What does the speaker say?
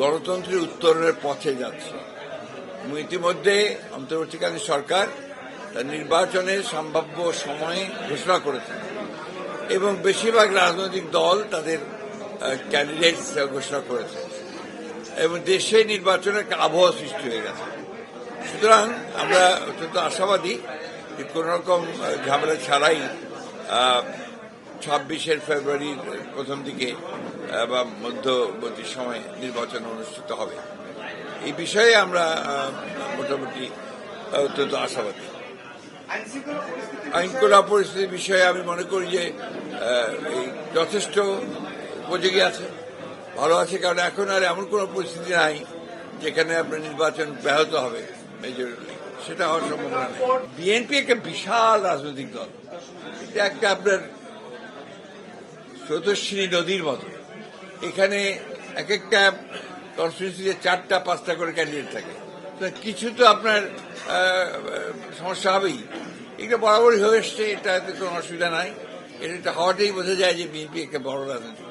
গণতন্ত্রের উত্তরণের পথে যাচ্ছে। ইতিমধ্যে অন্তর্বর্তীকালীন সরকার তার নির্বাচনের সম্ভাব্য সময় ঘোষণা করেছে এবং বেশিরভাগ রাজনৈতিক দল তাদের ক্যান্ডিডেট ঘোষণা করেছে এবং দেশে নির্বাচনের একটা আবহাওয়া সৃষ্টি হয়ে গেছে। সুতরাং আমরা অত্যন্ত আশাবাদী যে কোন রকম ঝামেলা ছাড়াই 26 ফেব্রুয়ারির প্রথম দিকে বা মধ্যবর্তী সময়ে নির্বাচন অনুষ্ঠিত হবে। এই বিষয়ে আমরা মোটামুটি অত্যন্ত আশাবাদী। আইনশৃঙ্খলা পরিস্থিতির বিষয়ে আমি মনে করি যে যথেষ্ট উপযোগী আছে, ভালো আছে, কারণ এখন আর এমন কোন পরিস্থিতি নাই যেখানে আপনার নির্বাচন ব্যাহত হবে মেজরিটি, সেটা হওয়ার সম্ভাবনা নেই। বিএনপি একটা বিশাল রাজনৈতিক দল, এটা একটা আপনার স্রোতস্বিনী নদীর মতো। এখানে এক একটা কনস্টিটিউন্সিতে 4টা-5টা করে ক্যান্ডিডেট থাকে, কিছু তো আপনার সমস্যা হবেই। এটা বরাবরই হয়ে এসছে, এটাতে কোনো অসুবিধা নাই। এটা হওয়াটাই বোঝা যায় যে বিএনপি একটা বড় রাজনৈতিক